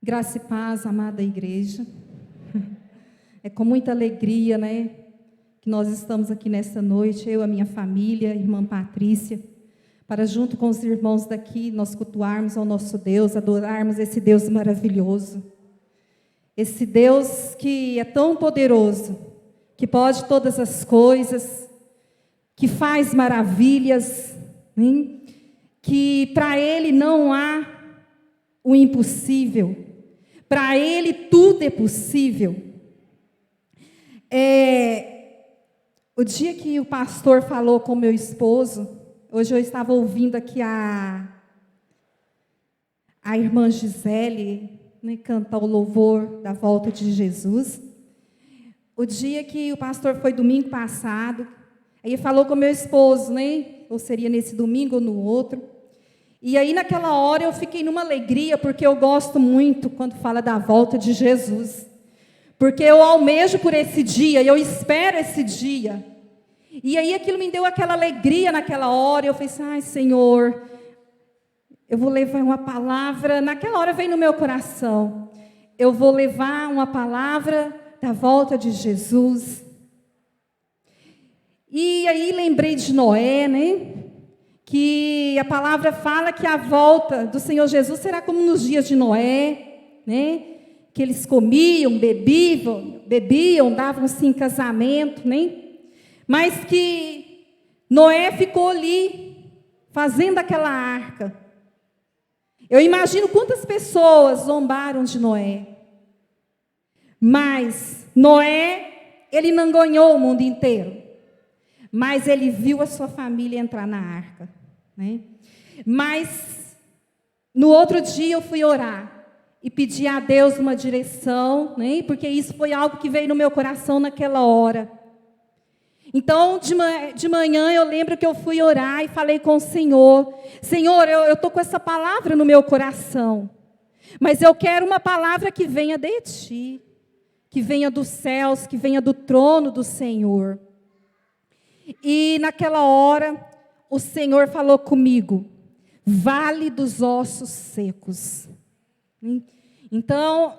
Graça e paz, amada igreja. É com muita alegria, né, que nós estamos aqui nesta noite, eu, a minha família, a irmã Patrícia, para junto com os irmãos daqui, nós cultuarmos ao nosso Deus, adorarmos esse Deus maravilhoso. Esse Deus que é tão poderoso, que pode todas as coisas, que faz maravilhas, hein? Que para Ele não há o impossível. Para Ele tudo é possível. O dia que o pastor falou com meu esposo, hoje eu estava ouvindo aqui a irmã Gisele, né, cantar o louvor da volta de Jesus. O dia que o pastor foi domingo passado, aí falou com meu esposo, né? Ou seria nesse domingo ou no outro. E aí naquela hora eu fiquei numa alegria, porque eu gosto muito quando fala da volta de Jesus. Porque eu almejo por esse dia, eu espero esse dia. E aí aquilo me deu aquela alegria naquela hora, eu falei assim, ai Senhor, eu vou levar uma palavra, naquela hora veio no meu coração, eu vou levar uma palavra da volta de Jesus. E aí lembrei de Noé, né? Que a palavra fala que a volta do Senhor Jesus será como nos dias de Noé, né? Que eles comiam, bebiam, davam-se em casamento, né? Mas que Noé ficou ali, fazendo aquela arca. Eu imagino quantas pessoas zombaram de Noé. Mas Noé, ele não ganhou o mundo inteiro. Mas ele viu a sua família entrar na arca, né? Mas no outro dia eu fui orar e pedi a Deus uma direção, né? Porque isso foi algo que veio no meu coração naquela hora. Então, de manhã eu lembro que eu fui orar e falei com o Senhor. Senhor, eu estou com essa palavra no meu coração, mas eu quero uma palavra que venha de Ti, que venha dos céus, que venha do trono do Senhor. E naquela hora, o Senhor falou comigo, vale dos ossos secos. Então,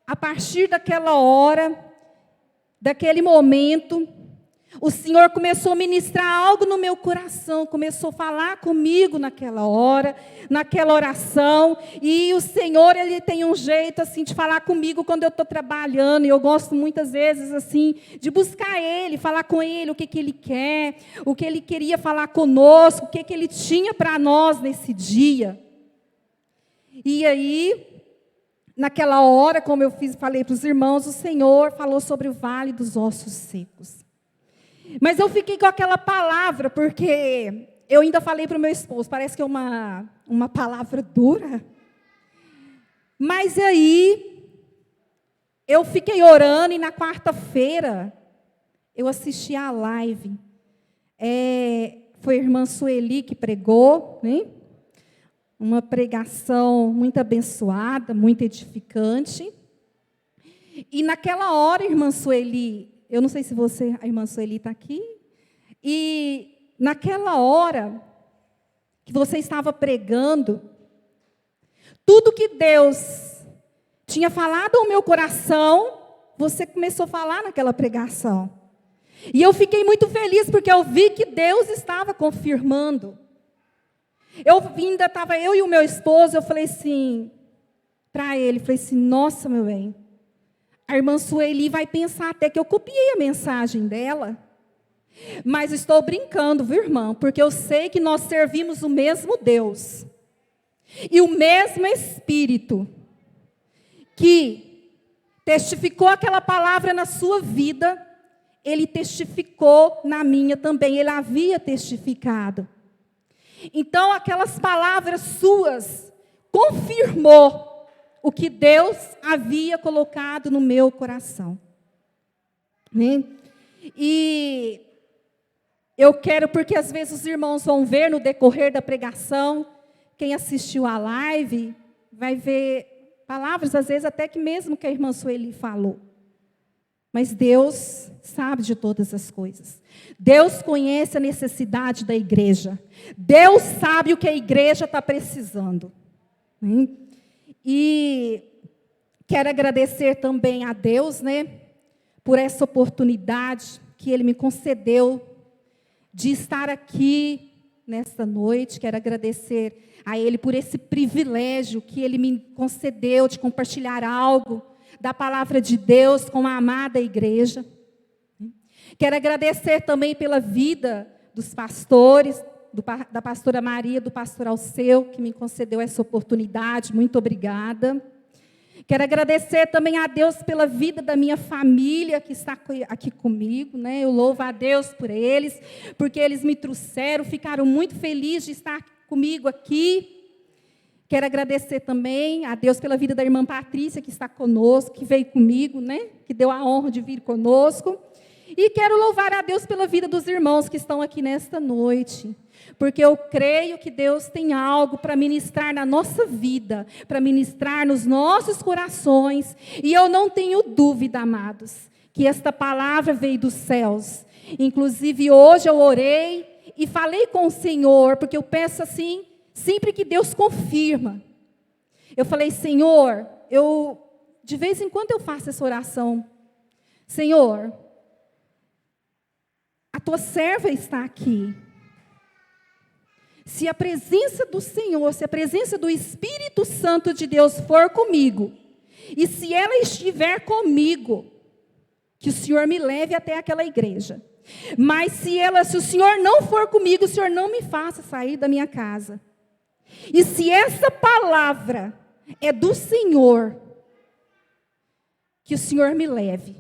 a partir daquela hora, daquele momento, o Senhor começou a ministrar algo no meu coração, começou a falar comigo naquela hora, naquela oração, e o Senhor, Ele tem um jeito assim de falar comigo quando eu estou trabalhando, e eu gosto muitas vezes assim, de buscar Ele, falar com Ele o que Ele quer, o que Ele queria falar conosco, o que Ele tinha para nós nesse dia. E aí, naquela hora, como eu falei para os irmãos, o Senhor falou sobre o vale dos ossos secos. Mas eu fiquei com aquela palavra, porque eu ainda falei para o meu esposo, parece que é uma palavra dura. Mas aí, eu fiquei orando e na quarta-feira, eu assisti a live. Foi a irmã Sueli que pregou, né? Uma pregação muito abençoada, muito edificante. E naquela hora, irmã Sueli, eu não sei se a irmã Sueli está aqui, e naquela hora que você estava pregando, tudo que Deus tinha falado ao meu coração, você começou a falar naquela pregação. E eu fiquei muito feliz, porque eu vi que Deus estava confirmando. Ainda estava eu e o meu esposo, eu falei assim, para ele, falei assim, nossa, meu bem, a irmã Sueli vai pensar até que eu copiei a mensagem dela. Mas estou brincando, viu, irmão? Porque eu sei que nós servimos o mesmo Deus. E o mesmo Espírito que testificou aquela palavra na sua vida, Ele testificou na minha também. Ele havia testificado. Então, aquelas palavras suas confirmou o que Deus havia colocado no meu coração. Né? E eu quero, porque às vezes os irmãos vão ver no decorrer da pregação, quem assistiu a live, vai ver palavras, às vezes até que mesmo que a irmã Sueli falou. Mas Deus sabe de todas as coisas. Deus conhece a necessidade da igreja. Deus sabe o que a igreja está precisando. E Quero agradecer também a Deus, né, por essa oportunidade que Ele me concedeu de estar aqui nesta noite. Quero agradecer a Ele por esse privilégio que Ele me concedeu de compartilhar algo da palavra de Deus com a amada igreja. Quero agradecer também pela vida dos pastores, da pastora Maria, do pastor Alceu, que me concedeu essa oportunidade. Muito obrigada. Quero agradecer também a Deus pela vida da minha família que está aqui comigo, né? Eu louvo a Deus por eles, porque eles me trouxeram, ficaram muito felizes de estar comigo aqui. Quero agradecer também a Deus pela vida da irmã Patrícia, que está conosco, que veio comigo, né? Que deu a honra de vir conosco. E quero louvar a Deus pela vida dos irmãos que estão aqui nesta noite, porque eu creio que Deus tem algo para ministrar na nossa vida, para ministrar nos nossos corações, e eu não tenho dúvida, amados, que esta palavra veio dos céus. Inclusive hoje eu orei e falei com o Senhor, porque eu peço assim, sempre que Deus confirma. Eu falei: Senhor, de vez em quando eu faço essa oração. Senhor, a tua serva está aqui. Se a presença do Senhor, se a presença do Espírito Santo de Deus for comigo, e se ela estiver comigo, que o Senhor me leve até aquela igreja. Mas se o Senhor não for comigo, o Senhor não me faça sair da minha casa. E se essa palavra é do Senhor, que o Senhor me leve.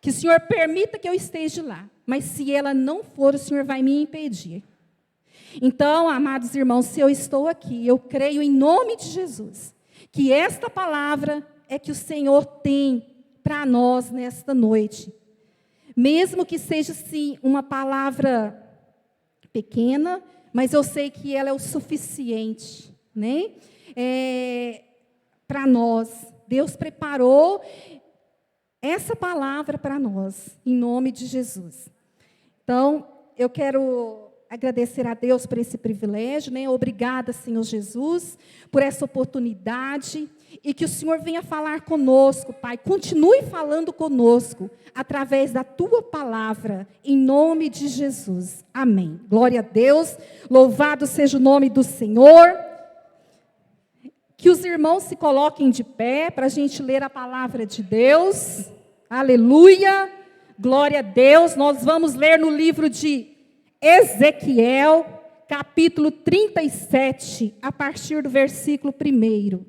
Que o Senhor permita que eu esteja lá. Mas se ela não for, o Senhor vai me impedir. Então, amados irmãos, se eu estou aqui, eu creio em nome de Jesus, que esta palavra é que o Senhor tem para nós nesta noite. Mesmo que seja, sim, uma palavra pequena, mas eu sei que ela é o suficiente, né? Para nós. Deus preparou essa palavra para nós, em nome de Jesus. Então, eu quero agradecer a Deus por esse privilégio, né? Obrigada, Senhor Jesus, por essa oportunidade, e que o Senhor venha falar conosco, Pai. Continue falando conosco, através da Tua palavra, em nome de Jesus. Amém. Glória a Deus, louvado seja o nome do Senhor. Que os irmãos se coloquem de pé, para a gente ler a palavra de Deus. Aleluia, glória a Deus. Nós vamos ler no livro de Ezequiel, capítulo 37, a partir do versículo 1.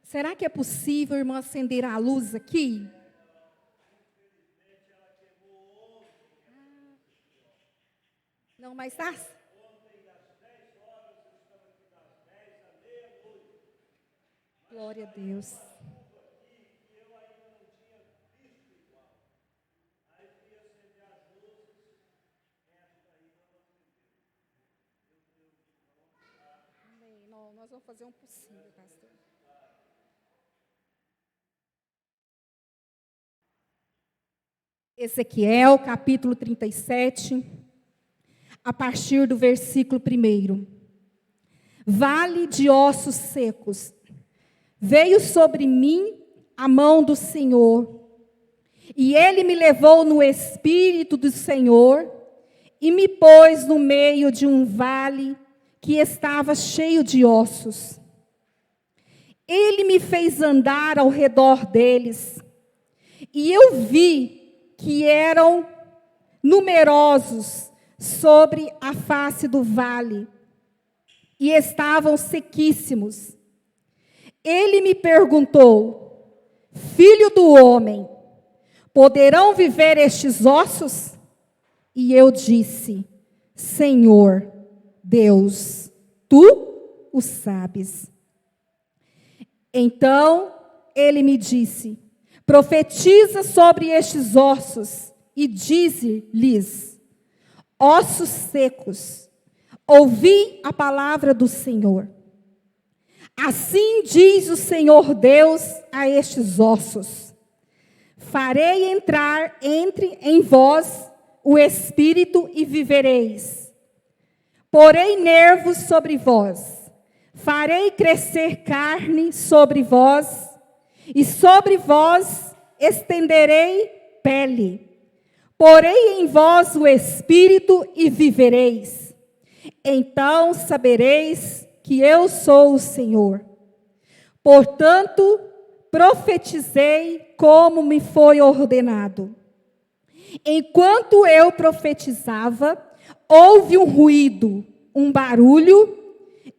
Será que é possível, irmão, acender a luz aqui? Não, mas está... Glória a Deus. Amém. Nós vamos fazer um possível, pastor. Ezequiel, capítulo 37, a partir do versículo 1. Vale de ossos secos. Veio sobre mim a mão do Senhor, e Ele me levou no Espírito do Senhor, e me pôs no meio de um vale que estava cheio de ossos. Ele me fez andar ao redor deles, e eu vi que eram numerosos sobre a face do vale, e estavam sequíssimos. Ele me perguntou: filho do homem, poderão viver estes ossos? E eu disse: Senhor, Deus, tu o sabes. Então ele me disse: profetiza sobre estes ossos e dize-lhes: ossos secos, ouvi a palavra do Senhor. Assim diz o Senhor Deus a estes ossos: farei entrar em vós o espírito e vivereis. Porei nervos sobre vós, farei crescer carne sobre vós, e sobre vós estenderei pele. Porei em vós o espírito e vivereis. Então sabereis que eu sou o Senhor. Portanto, profetizei como me foi ordenado. Enquanto eu profetizava, houve um ruído, um barulho,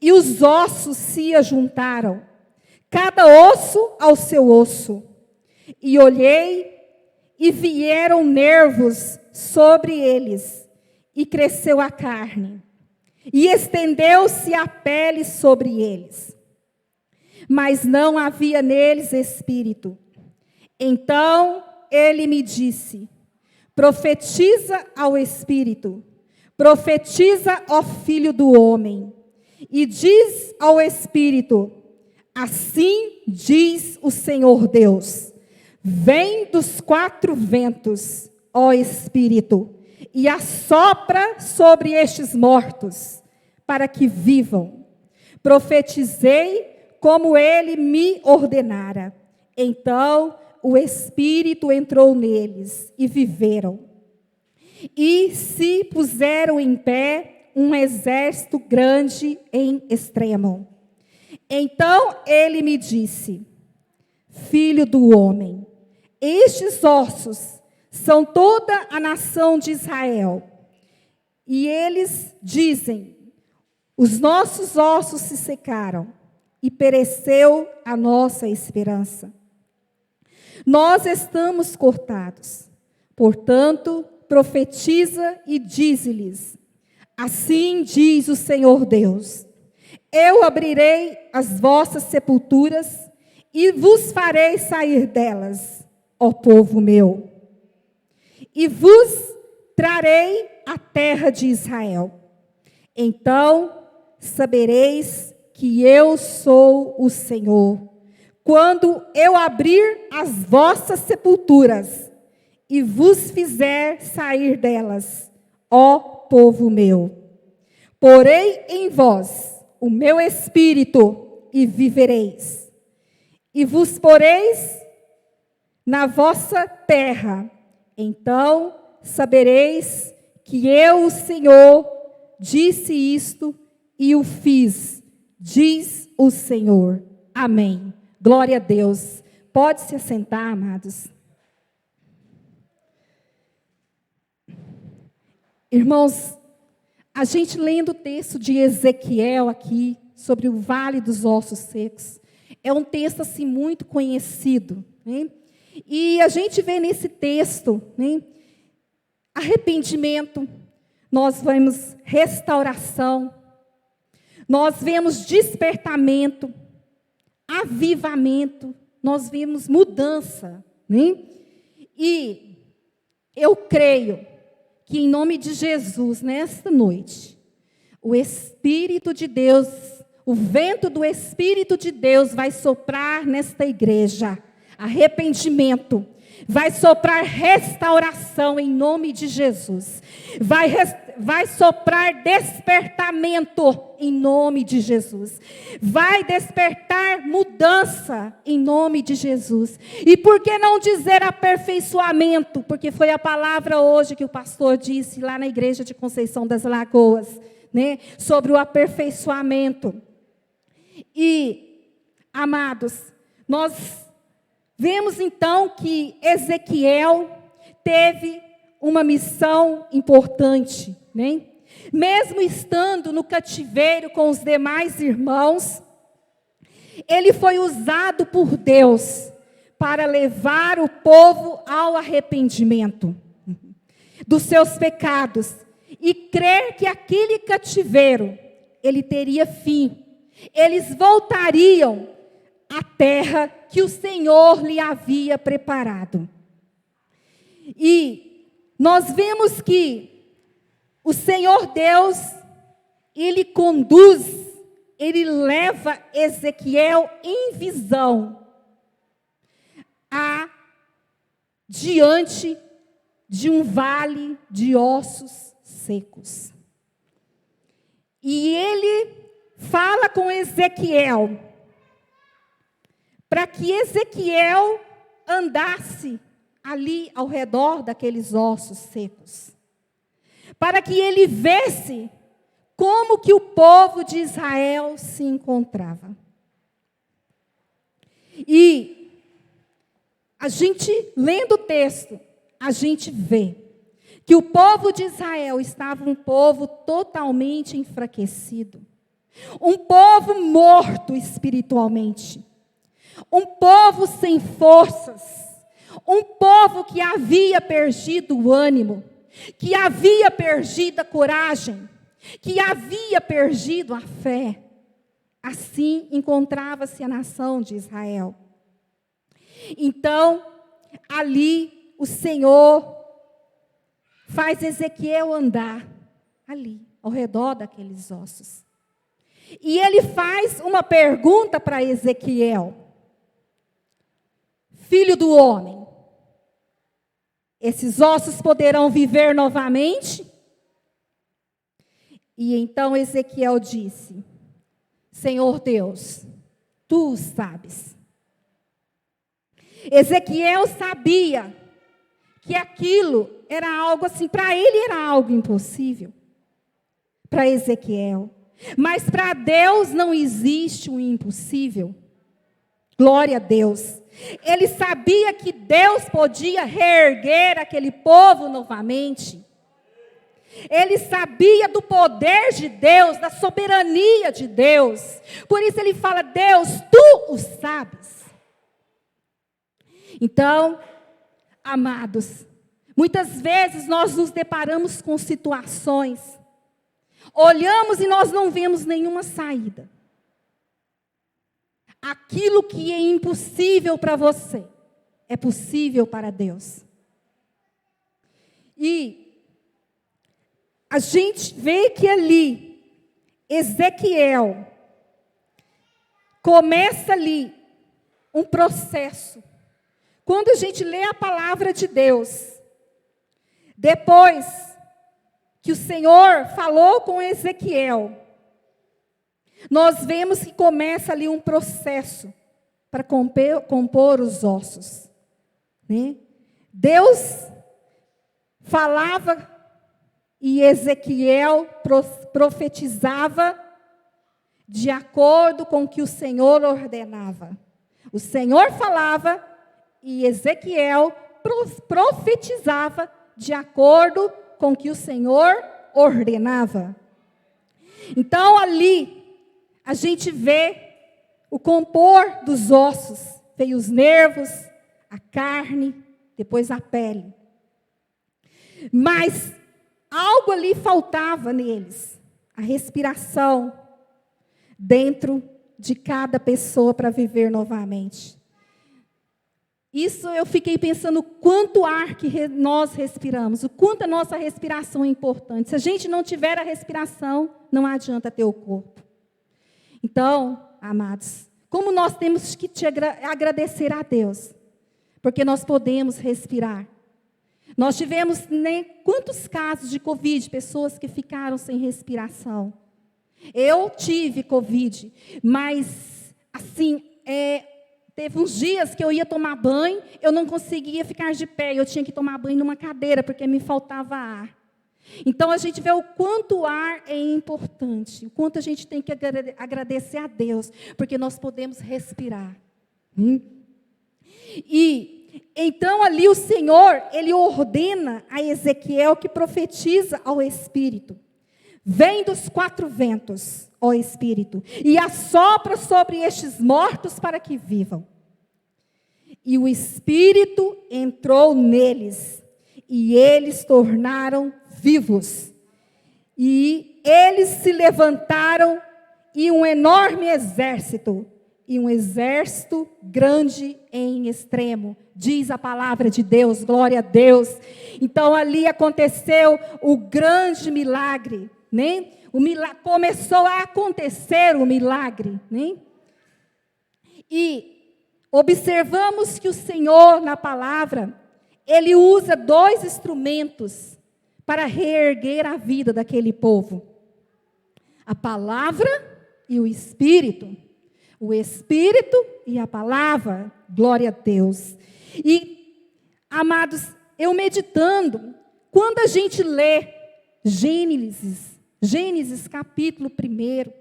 e os ossos se ajuntaram, cada osso ao seu osso. E olhei, e vieram nervos sobre eles, e cresceu a carne, e estendeu-se a pele sobre eles. Mas não havia neles espírito. Então ele me disse: profetiza ao espírito, profetiza ao filho do homem, e diz ao espírito: assim diz o Senhor Deus, vem dos quatro ventos, ó espírito, e assopra sobre estes mortos, para que vivam. Profetizei como ele me ordenara. Então o espírito entrou neles e viveram. E se puseram em pé um exército grande em extremo. Então ele me disse: filho do homem, estes ossos são toda a nação de Israel. E eles dizem: os nossos ossos se secaram e pereceu a nossa esperança. Nós estamos cortados. Portanto, profetiza e dize-lhes: assim diz o Senhor Deus: eu abrirei as vossas sepulturas e vos farei sair delas, ó povo meu, e vos trarei a terra de Israel. Então sabereis que eu sou o Senhor, quando eu abrir as vossas sepulturas e vos fizer sair delas, ó povo meu. Porei em vós o meu espírito e vivereis, e vos poreis na vossa terra. Então sabereis que eu, o Senhor, disse isto e o fiz, diz o Senhor. Amém. Glória a Deus. Pode se assentar, amados. Irmãos, a gente lendo o texto de Ezequiel aqui, sobre o Vale dos Ossos Secos, é um texto assim muito conhecido, né? E a gente vê nesse texto, né, arrependimento, nós vemos restauração, nós vemos despertamento, avivamento, nós vemos mudança, né? E eu creio que em nome de Jesus, nesta noite, o Espírito de Deus, o vento do Espírito de Deus vai soprar nesta igreja, arrependimento, vai soprar restauração em nome de Jesus, vai soprar despertamento em nome de Jesus, vai despertar mudança em nome de Jesus. E por que não dizer aperfeiçoamento? Porque foi a palavra hoje que o pastor disse lá na igreja de Conceição das Lagoas, né, sobre o aperfeiçoamento. E, amados, nós vemos então que Ezequiel teve uma missão importante, né? Mesmo estando no cativeiro com os demais irmãos, ele foi usado por Deus para levar o povo ao arrependimento dos seus pecados e crer que aquele cativeiro, ele teria fim. Eles voltariam à terra que o Senhor lhe havia preparado. E nós vemos que o Senhor Deus, ele conduz, ele leva Ezequiel em visão diante de um vale de ossos secos. E ele fala com Ezequiel, para que Ezequiel andasse ali ao redor daqueles ossos secos, para que ele visse como que o povo de Israel se encontrava. E a gente, lendo o texto, a gente vê que o povo de Israel estava um povo totalmente enfraquecido, um povo morto espiritualmente, um povo sem forças, um povo que havia perdido o ânimo, que havia perdido a coragem, que havia perdido a fé. Assim encontrava-se a nação de Israel. Então, ali o Senhor faz Ezequiel andar ali, ao redor daqueles ossos. E ele faz uma pergunta para Ezequiel: filho do homem, esses ossos poderão viver novamente? E então Ezequiel disse: Senhor Deus, tu o sabes. Ezequiel sabia que aquilo era algo assim, para ele era algo impossível, para Ezequiel. Mas para Deus não existe um impossível. Glória a Deus. Ele sabia que Deus podia reerguer aquele povo novamente. Ele sabia do poder de Deus, da soberania de Deus. Por isso ele fala: Deus, tu o sabes. Então, amados, muitas vezes nós nos deparamos com situações, olhamos e nós não vemos nenhuma saída. Aquilo que é impossível para você, é possível para Deus. E a gente vê que ali, Ezequiel, começa ali um processo. Quando a gente lê a palavra de Deus, depois que o Senhor falou com Ezequiel, nós vemos que começa ali um processo para compor os ossos, né? Deus falava e Ezequiel profetizava de acordo com o que o Senhor ordenava. O Senhor falava e Ezequiel profetizava de acordo com o que o Senhor ordenava. Então ali a gente vê o compor dos ossos, veio os nervos, a carne, depois a pele. Mas algo ali faltava neles, a respiração dentro de cada pessoa para viver novamente. Isso eu fiquei pensando quanto ar que nós respiramos, o quanto a nossa respiração é importante. Se a gente não tiver a respiração, não adianta ter o corpo. Então, amados, como nós temos que agradecer a Deus, porque nós podemos respirar. Nós tivemos quantos casos de Covid, pessoas que ficaram sem respiração. Eu tive Covid, mas assim, teve uns dias que eu ia tomar banho, eu não conseguia ficar de pé, eu tinha que tomar banho numa cadeira, porque me faltava ar. Então, a gente vê o quanto o ar é importante, o quanto a gente tem que agradecer a Deus, porque nós podemos respirar. E, então, ali o Senhor, Ele ordena a Ezequiel que profetiza ao Espírito. Vem dos 4 ventos, ó Espírito, e assopra sobre estes mortos para que vivam. E o Espírito entrou neles, e eles tornaram vivos. E eles se levantaram, e um enorme exército, e um exército grande em extremo, diz a palavra de Deus, glória a Deus. Então ali aconteceu o grande milagre, né? Começou a acontecer o milagre, né? E observamos que o Senhor, na palavra, ele usa 2 instrumentos para reerguer a vida daquele povo: a palavra e o Espírito. O Espírito e a palavra, glória a Deus. E, amados, eu meditando, quando a gente lê Gênesis capítulo 1,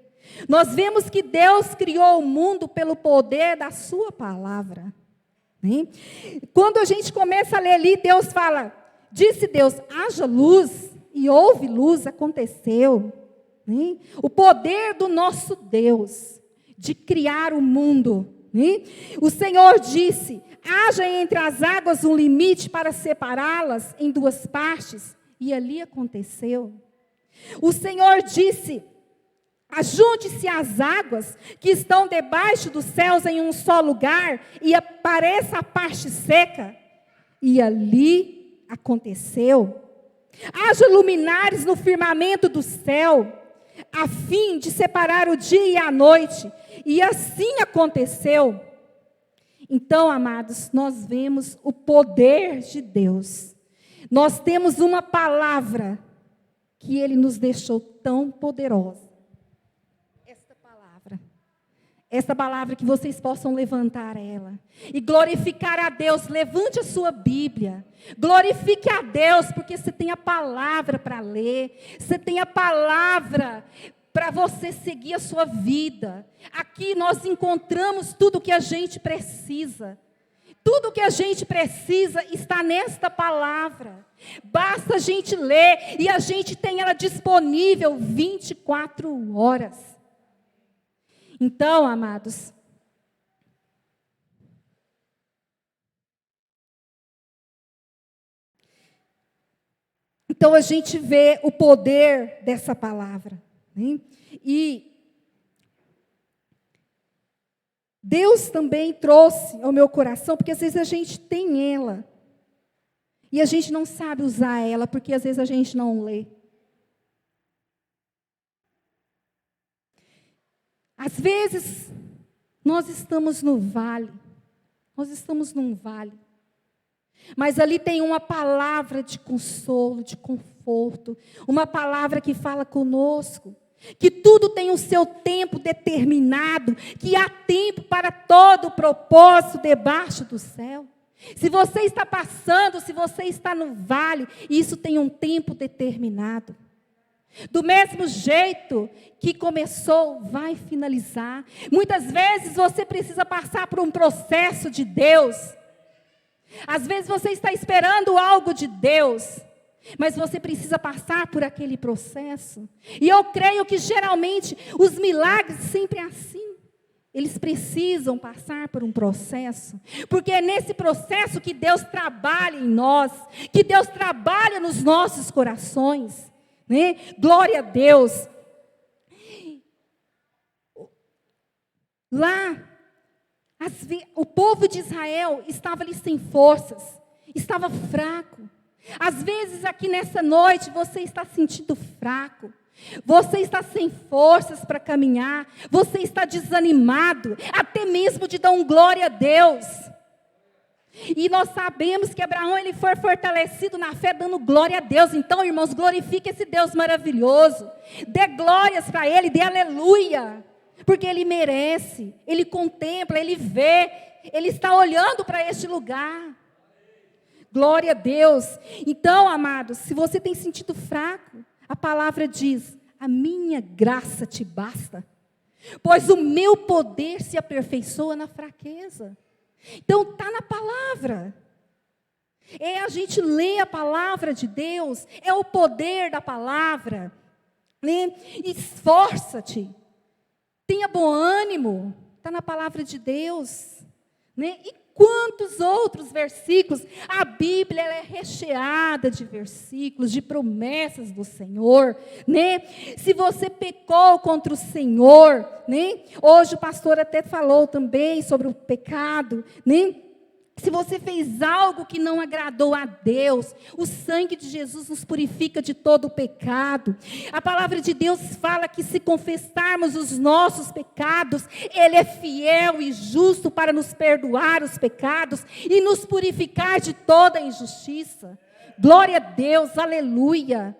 nós vemos que Deus criou o mundo pelo poder da sua palavra. Né? Quando a gente começa a ler ali, Deus fala, disse Deus, haja luz, e houve luz, aconteceu. Né? O poder do nosso Deus de criar o mundo. Né? O Senhor disse, haja entre as águas um limite para separá-las em 2 partes, e ali aconteceu. O Senhor disse, ajunte-se as águas que estão debaixo dos céus em um só lugar, e apareça a parte seca, e ali aconteceu. Haja luminares no firmamento do céu, a fim de separar o dia e a noite, e assim aconteceu. Então, amados, nós vemos o poder de Deus. Nós temos uma palavra que Ele nos deixou tão poderosa. Esta palavra que vocês possam levantar ela e glorificar a Deus. Levante a sua Bíblia, glorifique a Deus, porque você tem a palavra para ler, você tem a palavra para você seguir a sua vida. Aqui nós encontramos tudo o que a gente precisa. Tudo o que a gente precisa está nesta palavra. Basta a gente ler e a gente tem ela disponível 24 horas. Então, amados, então a gente vê o poder dessa palavra. Né? E Deus também trouxe ao meu coração, porque às vezes a gente tem ela, e a gente não sabe usar ela, porque às vezes a gente não lê. Às vezes, nós estamos no vale, nós estamos num vale, mas ali tem uma palavra de consolo, de conforto, uma palavra que fala conosco, que tudo tem o seu tempo determinado, que há tempo para todo o propósito debaixo do céu. Se você está passando, se você está no vale, isso tem um tempo determinado. Do mesmo jeito que começou, vai finalizar. Muitas vezes você precisa passar por um processo de Deus. Às vezes você está esperando algo de Deus, mas você precisa passar por aquele processo. E eu creio que geralmente os milagres sempre é assim. Eles precisam passar por um processo, porque é nesse processo que Deus trabalha em nós, que Deus trabalha nos nossos corações. Né? Glória a Deus. Lá, o povo de Israel estava ali sem forças, estava fraco. Às vezes aqui nessa noite você está sentindo fraco, você está sem forças para caminhar, você está desanimado, até mesmo de dar um glória a Deus. E nós sabemos que Abraão ele foi fortalecido na fé dando glória a Deus. Então, irmãos, glorifique esse Deus maravilhoso. Dê glórias para Ele, dê aleluia. Porque Ele merece, Ele contempla, Ele vê, Ele está olhando para este lugar. Glória a Deus. Então, amados, se você tem sentido fraco, a palavra diz, a minha graça te basta. Pois o meu poder se aperfeiçoa na fraqueza. Então, está na palavra. É a gente ler a palavra de Deus. É o poder da palavra. Né? Esforça-te. Tenha bom ânimo. Está na palavra de Deus. Né? E quantos outros versículos? A Bíblia ela é recheada de versículos, de promessas do Senhor. Né? Se você pecou contra o Senhor, né? Hoje o pastor até falou também sobre o pecado. Né? Se você fez algo que não agradou a Deus, o sangue de Jesus nos purifica de todo o pecado. A palavra de Deus fala que se confessarmos os nossos pecados, Ele é fiel e justo para nos perdoar os pecados e nos purificar de toda injustiça. Glória a Deus, aleluia.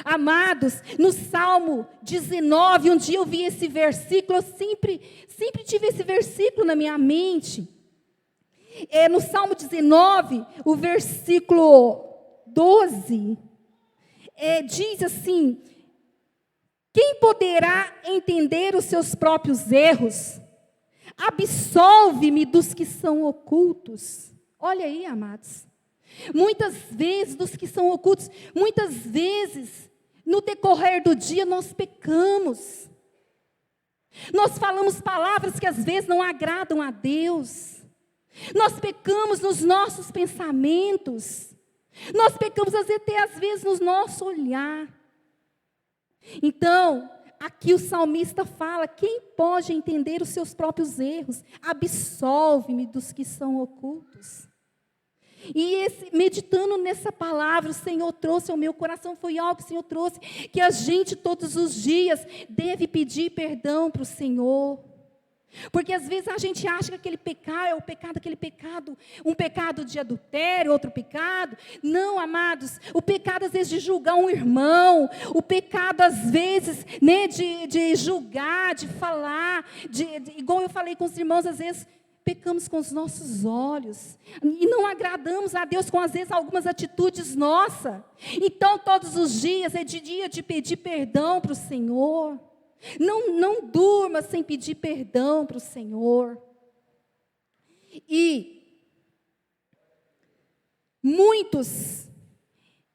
Amados, no Salmo 19, um dia eu vi esse versículo, eu sempre tive esse versículo na minha mente. No Salmo 19, o versículo 12, diz assim: quem poderá entender os seus próprios erros? Absolve-me dos que são ocultos. Olha aí, amados. Muitas vezes, dos que são ocultos, muitas vezes, no decorrer do dia, nós pecamos. Nós falamos palavras que às vezes não agradam a Deus. Nós pecamos nos nossos pensamentos. Nós pecamos até às vezes no nosso olhar. Então, aqui o salmista fala: quem pode entender os seus próprios erros? Absolve-me dos que são ocultos. E meditando nessa palavra, o Senhor trouxe ao meu coração, foi algo que o Senhor trouxe, que a gente todos os dias deve pedir perdão para o Senhor. Porque às vezes a gente acha que aquele pecado é o pecado, aquele pecado, um pecado de adultério, outro pecado. Não, amados, o pecado às vezes de julgar um irmão, o pecado às vezes, né, de julgar, de falar, igual eu falei com os irmãos, às vezes pecamos com os nossos olhos e não agradamos a Deus com às vezes algumas atitudes nossas. Então todos os dias é dia de pedir perdão para o Senhor. Não durma sem pedir perdão para o Senhor. E muitos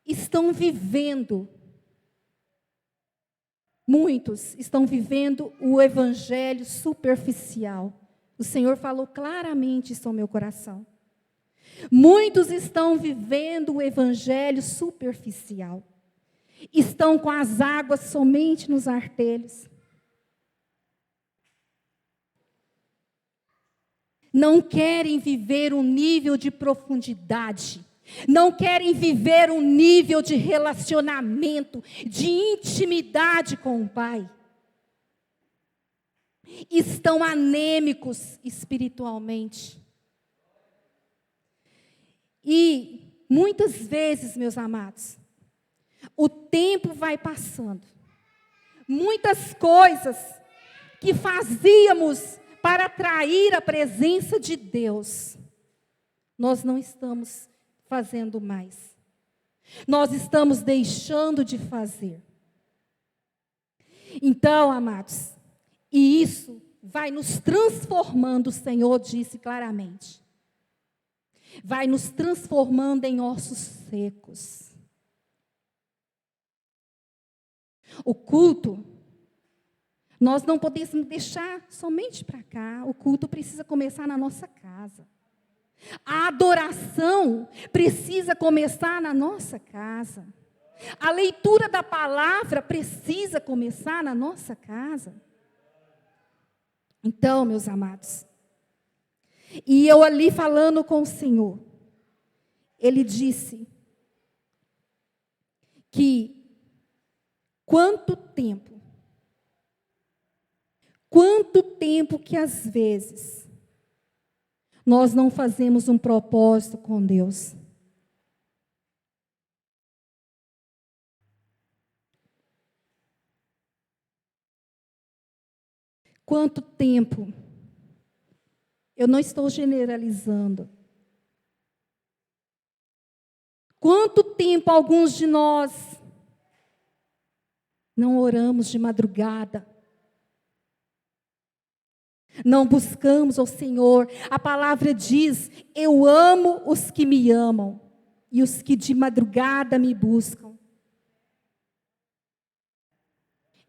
estão vivendo o evangelho superficial. O Senhor falou claramente isso ao meu coração. Muitos estão vivendo o evangelho superficial. Estão com as águas somente nos artelhos. Não querem viver um nível de profundidade. Não querem viver um nível de relacionamento, de intimidade com o Pai. Estão anêmicos espiritualmente. E muitas vezes, meus amados, o tempo vai passando. Muitas coisas que fazíamos para atrair a presença de Deus, nós não estamos fazendo mais. Nós estamos deixando de fazer. Então, amados, e isso vai nos transformando, o Senhor disse claramente. Vai nos transformando em ossos secos. O culto, nós não podemos deixar somente para cá. O culto precisa começar na nossa casa. A adoração precisa começar na nossa casa. A leitura da palavra precisa começar na nossa casa. Então, meus amados, e eu ali falando com o Senhor, Ele disse que quanto tempo que às vezes nós não fazemos um propósito com Deus. Quanto tempo, eu não estou generalizando, quanto tempo alguns de nós não oramos de madrugada, não buscamos ao Senhor. A palavra diz: eu amo os que me amam e os que de madrugada me buscam.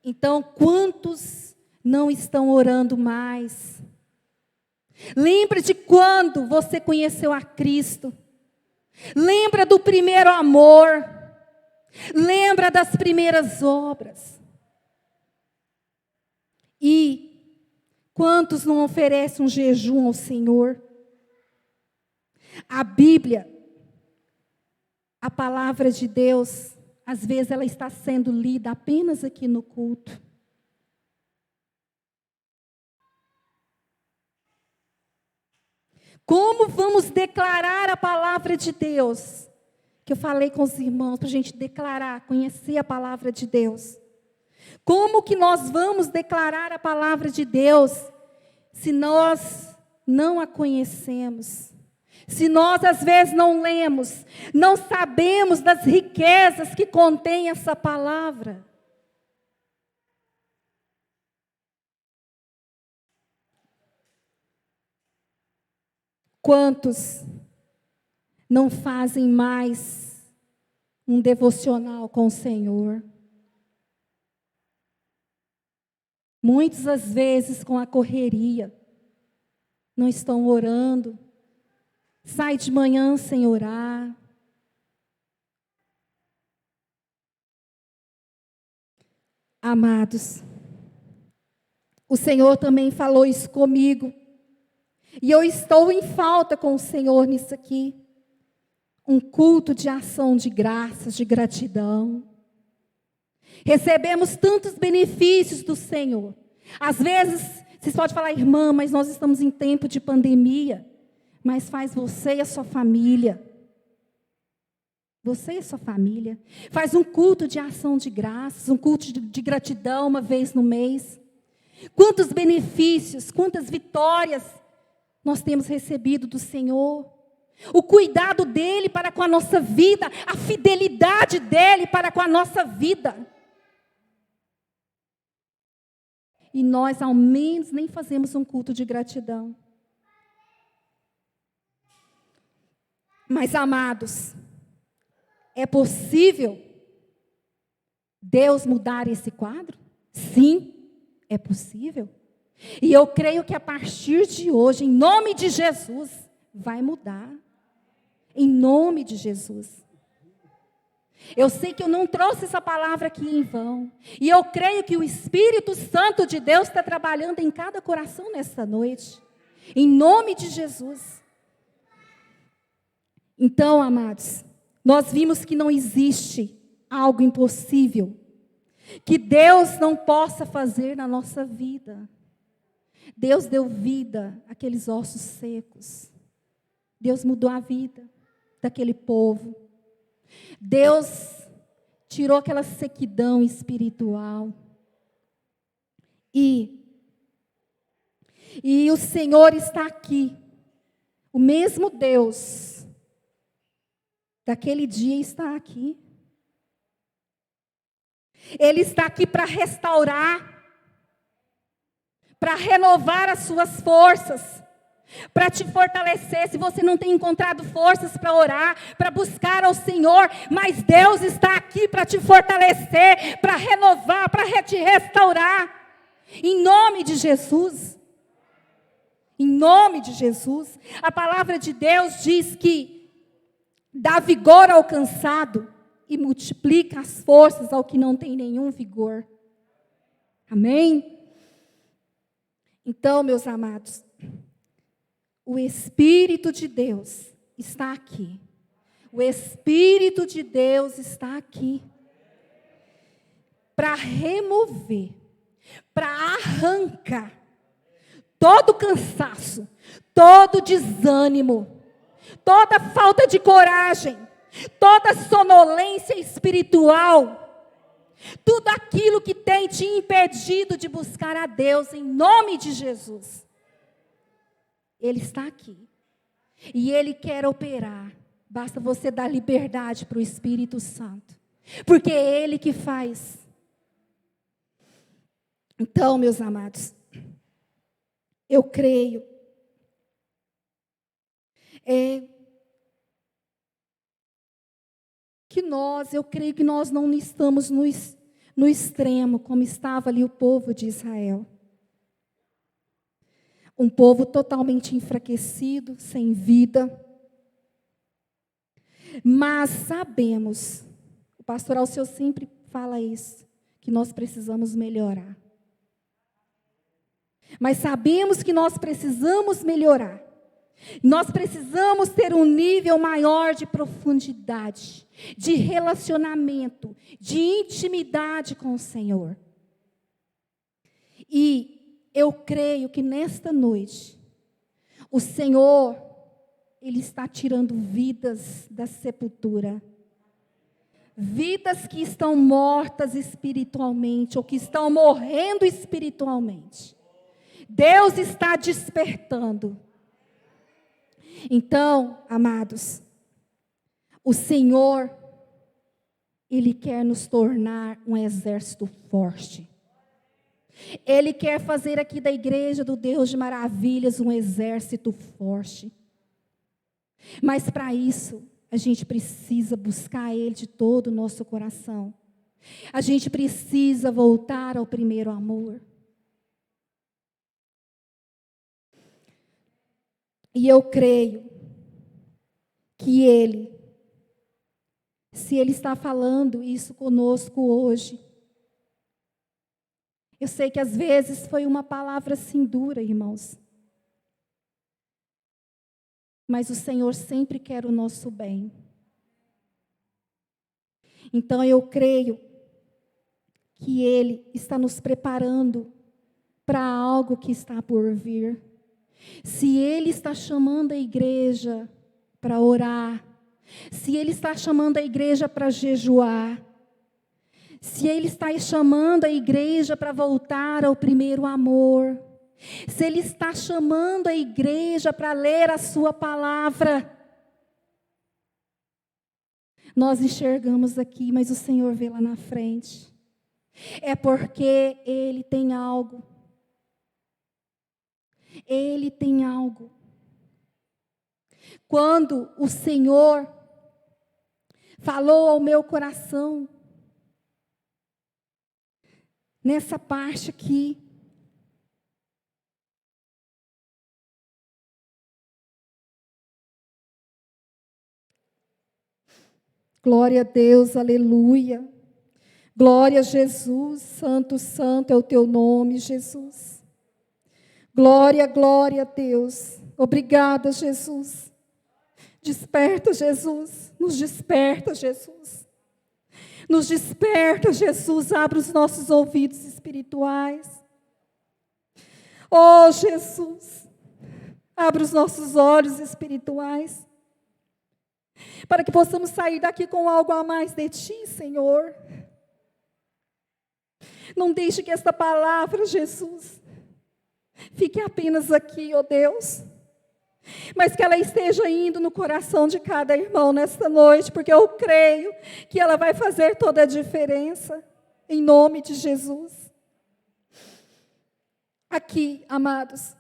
Então, quantos não estão orando mais? Lembra de quando você conheceu a Cristo. Lembra do primeiro amor. Lembra das primeiras obras. E quantos não oferecem um jejum ao Senhor? A Bíblia, a palavra de Deus, às vezes ela está sendo lida apenas aqui no culto. Como vamos declarar a palavra de Deus? Que eu falei com os irmãos, para a gente declarar, conhecer a palavra de Deus. Como que nós vamos declarar a palavra de Deus, se nós não a conhecemos? Se nós, às vezes, não lemos, não sabemos das riquezas que contém essa palavra. Quantos não fazem mais um devocional com o Senhor? Muitas às vezes com a correria, não estão orando, sai de manhã sem orar. Amados, o Senhor também falou isso comigo, e eu estou em falta com o Senhor nisso aqui. Um culto de ação de graças, de gratidão. Recebemos tantos benefícios do Senhor. Às vezes, vocês podem falar, irmã, mas nós estamos em tempo de pandemia. Mas faz você e a sua família. Você e a sua família. Faz um culto de ação de graças, um culto de gratidão uma vez no mês. Quantos benefícios, quantas vitórias nós temos recebido do Senhor. O cuidado dEle para com a nossa vida, a fidelidade dEle para com a nossa vida. E nós, ao menos, nem fazemos um culto de gratidão. Mas, amados, é possível Deus mudar esse quadro? Sim, é possível. E eu creio que a partir de hoje, em nome de Jesus, vai mudar. Em nome de Jesus. Eu sei que eu não trouxe essa palavra aqui em vão. E eu creio que o Espírito Santo de Deus está trabalhando em cada coração nesta noite. Em nome de Jesus. Então, amados, nós vimos que não existe algo impossível que Deus não possa fazer na nossa vida. Deus deu vida àqueles ossos secos. Deus mudou a vida daquele povo. Deus tirou aquela sequidão espiritual. E o Senhor está aqui. O mesmo Deus daquele dia está aqui. Ele está aqui para restaurar, para renovar as suas forças, para te fortalecer. Se você não tem encontrado forças para orar, para buscar ao Senhor, mas Deus está aqui para te fortalecer, para renovar, para te restaurar. Em nome de Jesus. Em nome de Jesus. A palavra de Deus diz que dá vigor ao cansado e multiplica as forças ao que não tem nenhum vigor. Amém? Então, meus amados, o Espírito de Deus está aqui. O Espírito de Deus está aqui para remover, para arrancar todo cansaço, todo desânimo, toda falta de coragem, toda sonolência espiritual, tudo aquilo que tem te impedido de buscar a Deus em nome de Jesus. Ele está aqui. E Ele quer operar. Basta você dar liberdade para o Espírito Santo. Porque é Ele que faz. Então, meus amados, eu creio. Eu creio que nós não estamos no extremo, como estava ali o povo de Israel. Um povo totalmente enfraquecido, sem vida. Mas sabemos, o pastor Alceu sempre fala isso, que nós precisamos melhorar. Mas sabemos que nós precisamos melhorar. Nós precisamos ter um nível maior de profundidade, de relacionamento, de intimidade com o Senhor. E eu creio que nesta noite, o Senhor, Ele está tirando vidas da sepultura. Vidas que estão mortas espiritualmente, ou que estão morrendo espiritualmente. Deus está despertando. Então, amados, o Senhor, Ele quer nos tornar um exército forte. Ele quer fazer aqui da igreja do Deus de maravilhas um exército forte. Mas para isso, a gente precisa buscar Ele de todo o nosso coração. A gente precisa voltar ao primeiro amor. E eu creio que Ele, se Ele está falando isso conosco hoje, eu sei que às vezes foi uma palavra assim dura, irmãos. Mas o Senhor sempre quer o nosso bem. Então eu creio que Ele está nos preparando para algo que está por vir. Se Ele está chamando a igreja para orar, se Ele está chamando a igreja para jejuar, se Ele está chamando a igreja para voltar ao primeiro amor, se Ele está chamando a igreja para ler a sua palavra, nós enxergamos aqui, mas o Senhor vê lá na frente. É porque Ele tem algo. Ele tem algo. Quando o Senhor falou ao meu coração, nessa parte aqui, glória a Deus, aleluia. Glória a Jesus, santo, santo é o teu nome, Jesus. Glória, glória a Deus. Obrigada, Jesus. Desperta, Jesus. Nos desperta, Jesus. Nos desperta, Jesus. Abre os nossos ouvidos espirituais. Oh, Jesus. Abre os nossos olhos espirituais. Para que possamos sair daqui com algo a mais de Ti, Senhor. Não deixe que esta palavra, Jesus, fique apenas aqui, ó Deus. Mas que ela esteja indo no coração de cada irmão nesta noite, porque eu creio que ela vai fazer toda a diferença, em nome de Jesus. Aqui, amados,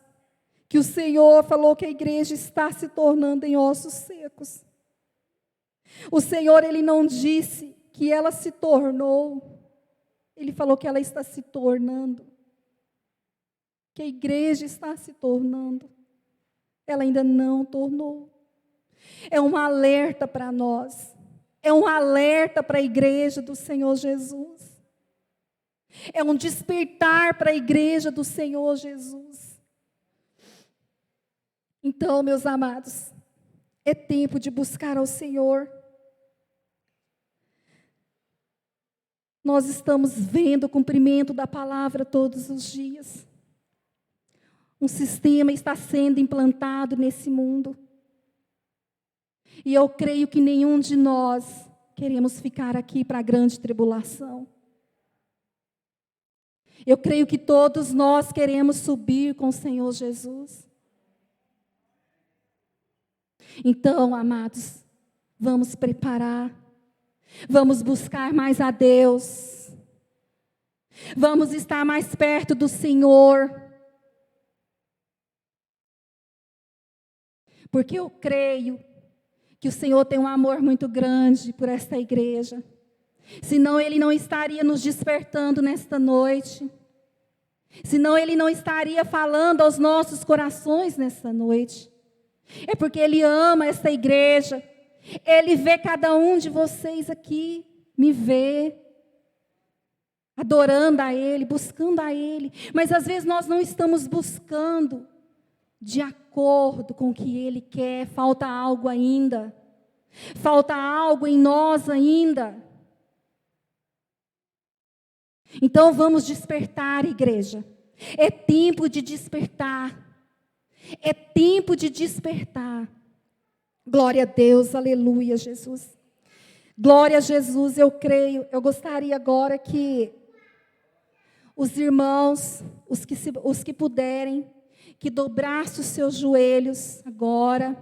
que o Senhor falou que a igreja está se tornando em ossos secos. O Senhor, Ele não disse que ela se tornou, Ele falou que ela está se tornando, que a igreja está se tornando. Ela ainda não tornou. É um alerta para nós, é um alerta para a igreja do Senhor Jesus, é um despertar para a igreja do Senhor Jesus. Então, meus amados, é tempo de buscar ao Senhor. Nós estamos vendo o cumprimento da palavra todos os dias. Um sistema está sendo implantado nesse mundo. E eu creio que nenhum de nós queremos ficar aqui para a grande tribulação. Eu creio que todos nós queremos subir com o Senhor Jesus. Então, amados, vamos preparar. Vamos buscar mais a Deus. Vamos estar mais perto do Senhor. Porque eu creio que o Senhor tem um amor muito grande por esta igreja. Senão Ele não estaria nos despertando nesta noite. Senão Ele não estaria falando aos nossos corações nesta noite. É porque Ele ama esta igreja. Ele vê cada um de vocês aqui, me vê, adorando a Ele, buscando a Ele. Mas às vezes nós não estamos buscando de acordo com o que Ele quer. Falta algo ainda. Falta algo em nós ainda. Então vamos despertar, igreja. É tempo de despertar. É tempo de despertar. Glória a Deus, aleluia, Jesus. Glória a Jesus, eu creio. Eu gostaria agora que os irmãos, os que puderem, que dobrassem os seus joelhos agora.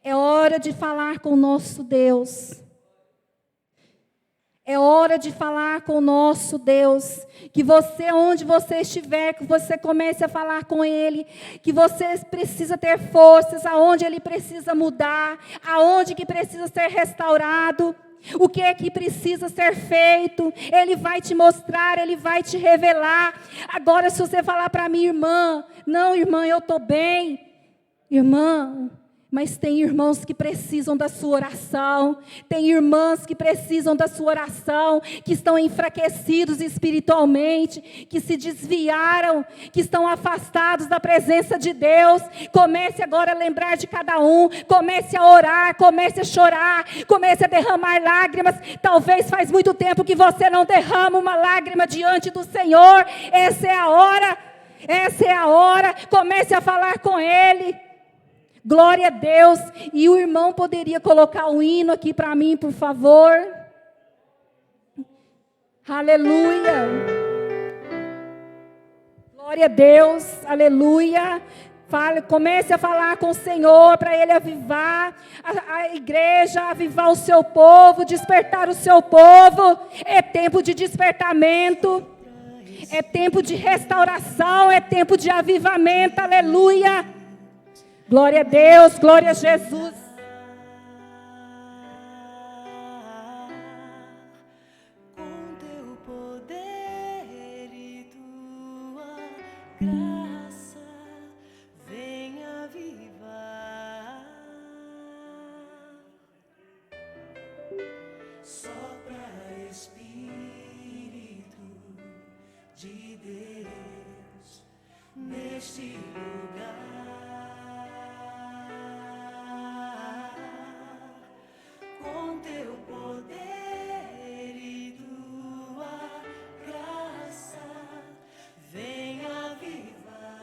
É hora de falar com o nosso Deus. É hora de falar com o nosso Deus. Que você, onde você estiver, que você comece a falar com Ele. Que você precisa ter forças, aonde Ele precisa mudar, aonde que precisa ser restaurado. O que é que precisa ser feito? Ele vai te mostrar, Ele vai te revelar. Agora, se você falar para mim, irmã, não, irmã, eu estou bem. Irmã, mas tem irmãos que precisam da sua oração, tem irmãs que precisam da sua oração, que estão enfraquecidos espiritualmente, que se desviaram, que estão afastados da presença de Deus. Comece agora a lembrar de cada um, comece a orar, comece a chorar, comece a derramar lágrimas. Talvez faz muito tempo que você não derrama uma lágrima diante do Senhor. Essa é a hora, comece a falar com Ele. Glória a Deus. E o irmão poderia colocar um hino aqui para mim, por favor. Aleluia. Glória a Deus. Aleluia. Comece a falar com o Senhor para Ele avivar a igreja, avivar o seu povo, despertar o seu povo. É tempo de despertamento. É tempo de restauração. É tempo de avivamento. Aleluia. Glória a Deus, glória a Jesus. Com teu poder e tua graça, vem avivar. Sopra Espírito de Deus neste lugar. Com teu poder e tua graça, vem avivar.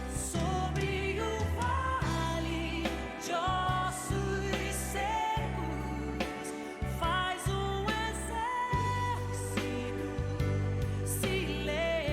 Sobre o vale de ossos secos, faz um exército se levantar.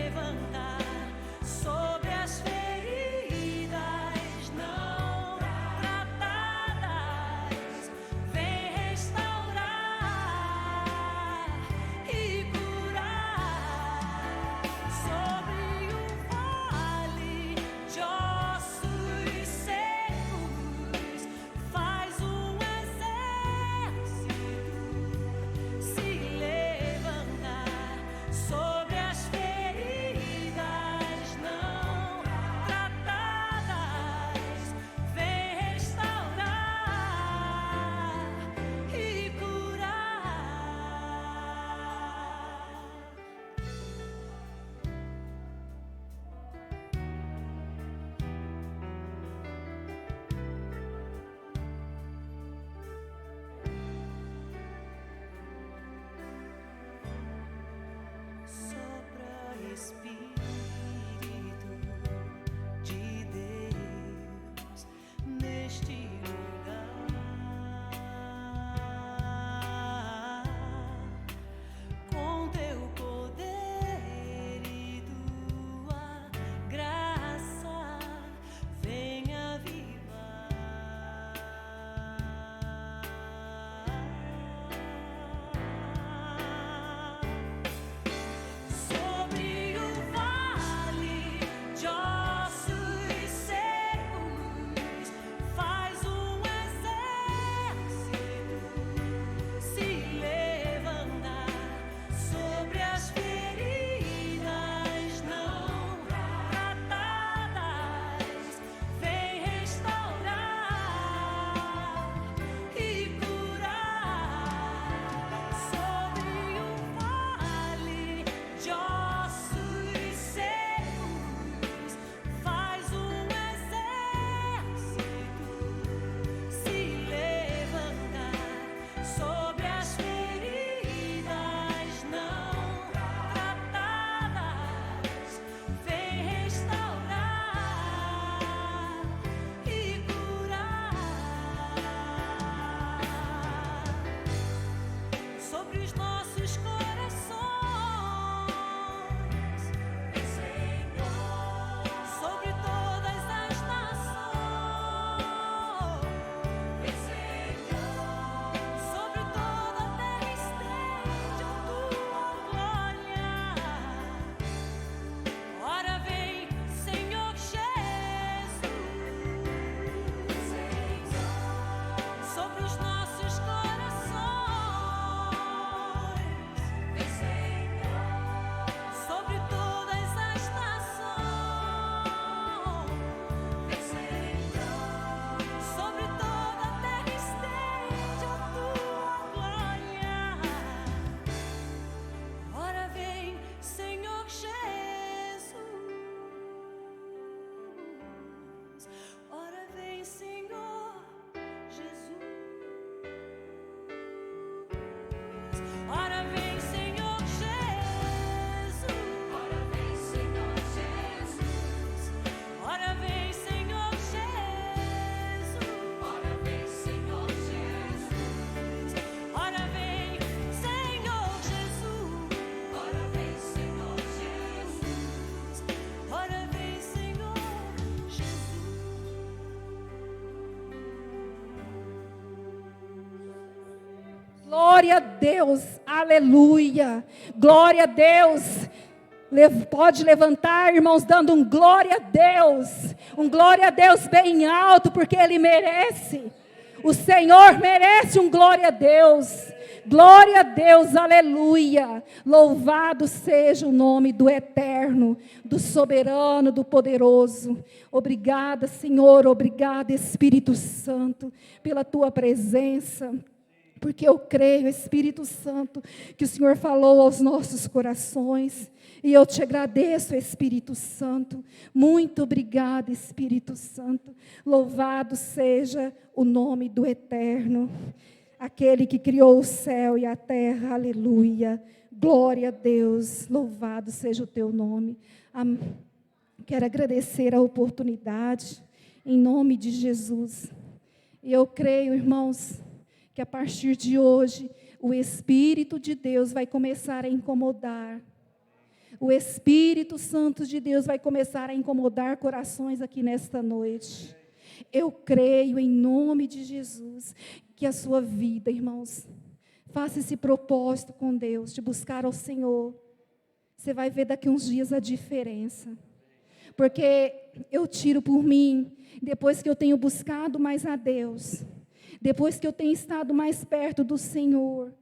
Glória a Deus, aleluia. Glória a Deus. Pode levantar, irmãos, dando um glória a Deus. Um glória a Deus bem alto, porque Ele merece. O Senhor merece um glória a Deus. Glória a Deus, aleluia. Louvado seja o nome do Eterno, do Soberano, do Poderoso. Obrigada, Senhor, obrigada, Espírito Santo, pela Tua presença. Porque eu creio, Espírito Santo, que o Senhor falou aos nossos corações. E eu te agradeço, Espírito Santo. Muito obrigada, Espírito Santo. Louvado seja o nome do Eterno. Aquele que criou o céu e a terra, aleluia. Glória a Deus, louvado seja o teu nome. Quero agradecer a oportunidade, em nome de Jesus. E eu creio, irmãos, que a partir de hoje, o Espírito de Deus vai começar a incomodar. O Espírito Santo de Deus vai começar a incomodar corações aqui nesta noite. Eu creio em nome de Jesus que a sua vida, irmãos, faça esse propósito com Deus, de buscar ao Senhor. Você vai ver daqui uns dias a diferença. Porque eu tiro por mim, depois que eu tenho buscado mais a Deus, depois que eu tenho estado mais perto do Senhor,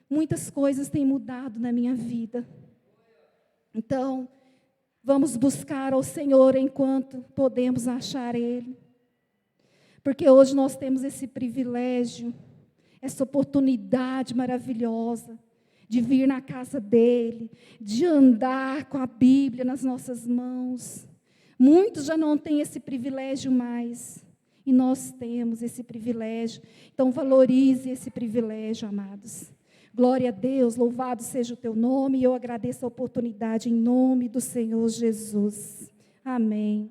muitas coisas têm mudado na minha vida. Então, vamos buscar ao Senhor enquanto podemos achar Ele. Porque hoje nós temos esse privilégio, essa oportunidade maravilhosa de vir na casa dEle, de andar com a Bíblia nas nossas mãos. Muitos já não têm esse privilégio mais, e nós temos esse privilégio. Então valorize esse privilégio, amados. Glória a Deus, louvado seja o teu nome, e eu agradeço a oportunidade em nome do Senhor Jesus. Amém.